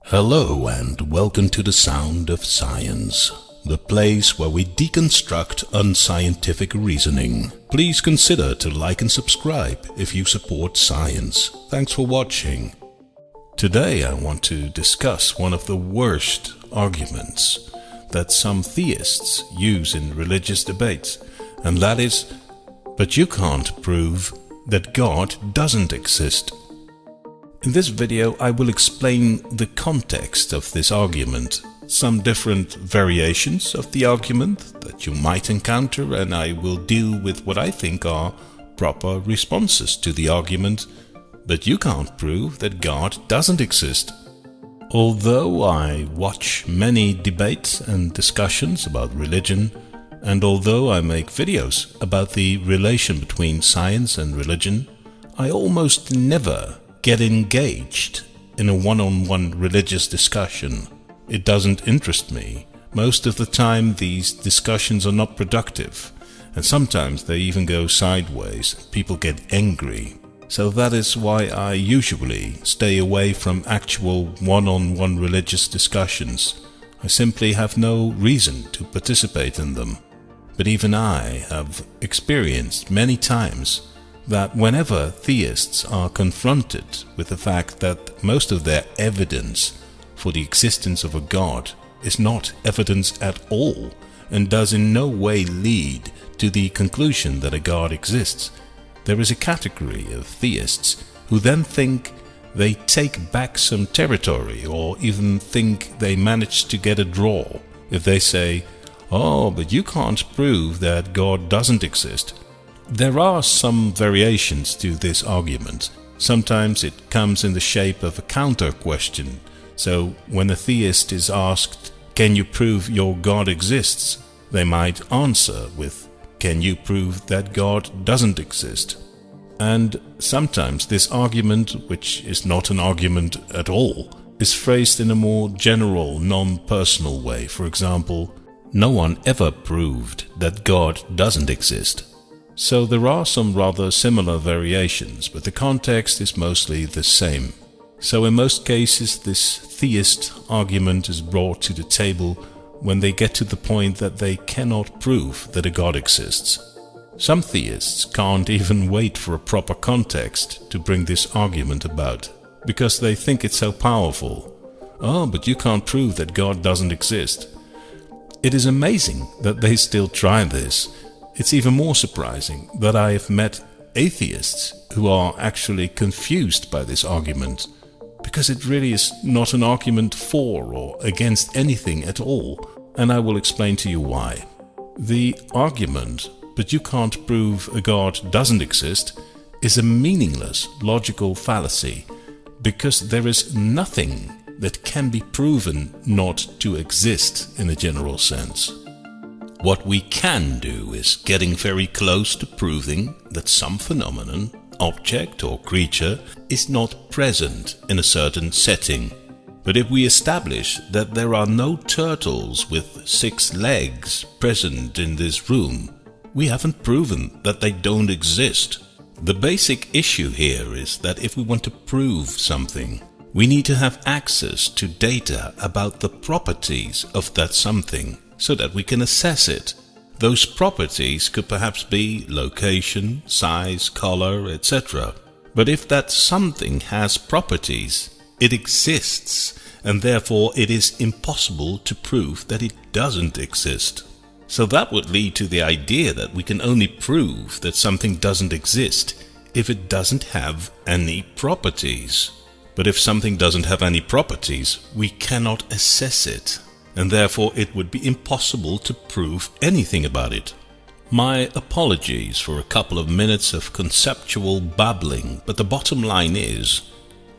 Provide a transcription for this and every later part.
Hello and welcome to the Sound of Science, the place where we deconstruct unscientific reasoning. Please consider to like and subscribe if you support science. Thanks for watching. Today I want to discuss one of the worst arguments that some theists use in religious debates, and that is, but you can't prove that God doesn't exist. In this video, I will explain the context of this argument, some different variations of the argument that you might encounter, and I will deal with what I think are proper responses to the argument, but you can't prove that God doesn't exist. Although I watch many debates and discussions about religion, and although I make videos about the relation between science and religion, I almost never get engaged in a one-on-one religious discussion. It doesn't interest me. Most of the time these discussions are not productive, and sometimes they even go sideways. People get angry. So that is why I usually stay away from actual one-on-one religious discussions. I simply have no reason to participate in them. But even I have experienced many times that whenever theists are confronted with the fact that most of their evidence for the existence of a God is not evidence at all and does in no way lead to the conclusion that a God exists, there is a category of theists who then think they take back some territory, or even think they managed to get a draw if they say, "Oh, but you can't prove that God doesn't exist." There are some variations to this argument. Sometimes it comes in the shape of a counter question. So when a theist is asked, "Can you prove your God exists?" they might answer with, "Can you prove that God doesn't exist?" And sometimes this argument, which is not an argument at all, is phrased in a more general, non-personal way. For example, "No one ever proved that God doesn't exist." So there are some rather similar variations, but the context is mostly the same. So in most cases this theist argument is brought to the table when they get to the point that they cannot prove that a God exists. Some theists can't even wait for a proper context to bring this argument about, because they think it's so powerful. "Oh, but you can't prove that God doesn't exist." It is amazing that they still try this. It's even more surprising that I have met atheists who are actually confused by this argument, because it really is not an argument for or against anything at all, and I will explain to you why. The argument, "but you can't prove a God doesn't exist," is a meaningless logical fallacy, because there is nothing that can be proven not to exist in a general sense. What we can do is getting very close to proving that some phenomenon, object or creature is not present in a certain setting. But if we establish that there are no turtles with 6 legs present in this room, we haven't proven that they don't exist. The basic issue here is that if we want to prove something, we need to have access to data about the properties of that something, so that we can assess it. Those properties could perhaps be location, size, color, etc. But if that something has properties, it exists, and therefore it is impossible to prove that it doesn't exist. So that would lead to the idea that we can only prove that something doesn't exist if it doesn't have any properties. But if something doesn't have any properties, we cannot assess it, and therefore it would be impossible to prove anything about it. My apologies for a couple of minutes of conceptual babbling, but the bottom line is,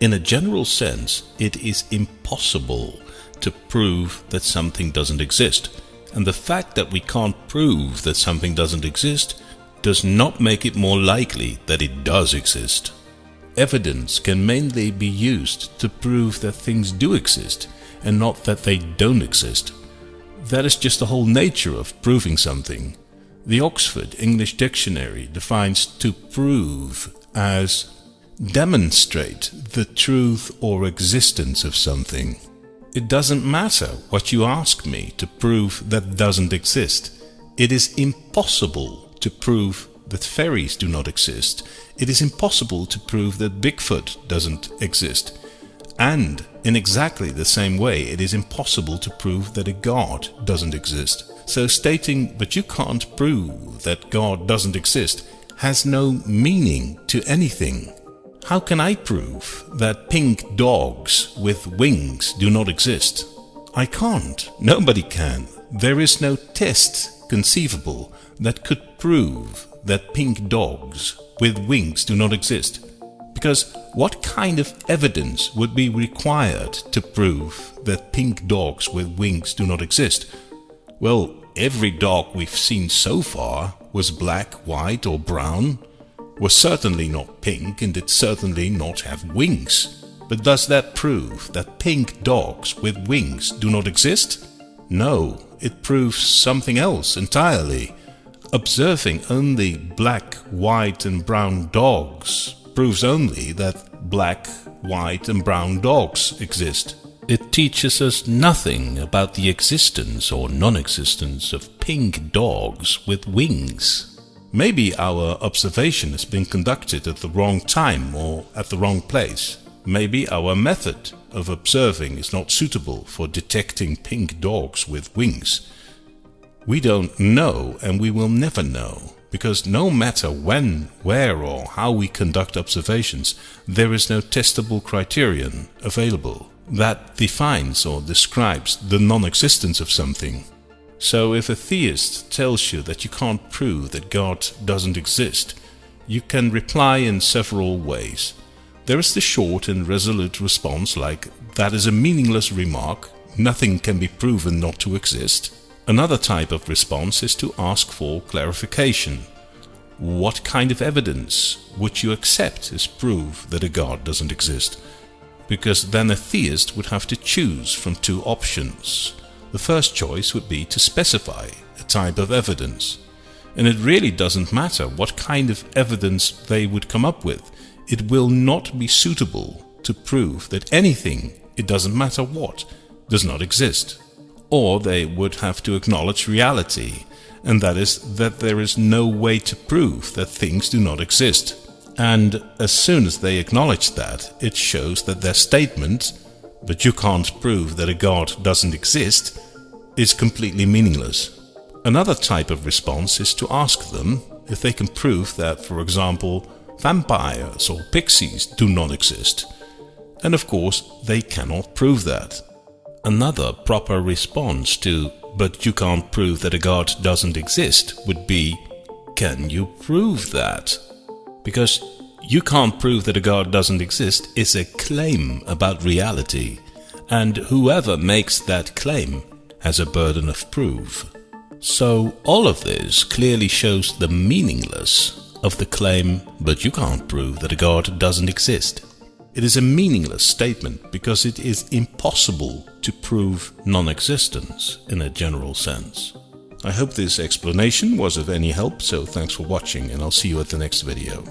in a general sense, it is impossible to prove that something doesn't exist. And the fact that we can't prove that something doesn't exist does not make it more likely that it does exist. Evidence can mainly be used to prove that things do exist, and not that they don't exist. That is just the whole nature of proving something. The Oxford English Dictionary defines to prove as demonstrate the truth or existence of something. It doesn't matter what you ask me to prove that doesn't exist. It is impossible to prove that fairies do not exist. It is impossible to prove that Bigfoot doesn't exist. And in exactly the same way, it is impossible to prove that a God doesn't exist. So stating, but you can't prove that God doesn't exist, has no meaning to anything. How can I prove that pink dogs with wings do not exist? I can't. Nobody can. There is no test conceivable that could prove that pink dogs with wings do not exist. Because what kind of evidence would be required to prove that pink dogs with wings do not exist? Well, every dog we've seen so far was black, white or brown, was certainly not pink, and did certainly not have wings. But does that prove that pink dogs with wings do not exist? No, it proves something else entirely. Observing only black, white and brown dogs proves only that black, white and brown dogs exist. It teaches us nothing about the existence or non-existence of pink dogs with wings. Maybe our observation has been conducted at the wrong time or at the wrong place. Maybe our method of observing is not suitable for detecting pink dogs with wings. We don't know, and we will never know, because no matter when, where or how we conduct observations, there is no testable criterion available that defines or describes the non-existence of something. So if a theist tells you that you can't prove that God doesn't exist, you can reply in several ways. There is the short and resolute response like, that is a meaningless remark, nothing can be proven not to exist. Another type of response is to ask for clarification. What kind of evidence would you accept as proof that a God doesn't exist? Because then a theist would have to choose from two options. The first choice would be to specify a type of evidence. And it really doesn't matter what kind of evidence they would come up with. It will not be suitable to prove that anything, it doesn't matter what, does not exist. Or they would have to acknowledge reality, and that is that there is no way to prove that things do not exist. And as soon as they acknowledge that, it shows that their statement, but you can't prove that a God doesn't exist, is completely meaningless. Another type of response is to ask them if they can prove that, for example, vampires or pixies do not exist. And of course, they cannot prove that. Another proper response to, but you can't prove that a God doesn't exist, would be, can you prove that? Because you can't prove that a God doesn't exist is a claim about reality, and whoever makes that claim has a burden of proof. So all of this clearly shows the meaninglessness of the claim, but you can't prove that a God doesn't exist. It is a meaningless statement because it is impossible to prove non-existence in a general sense. I hope this explanation was of any help, so thanks for watching and I'll see you at the next video.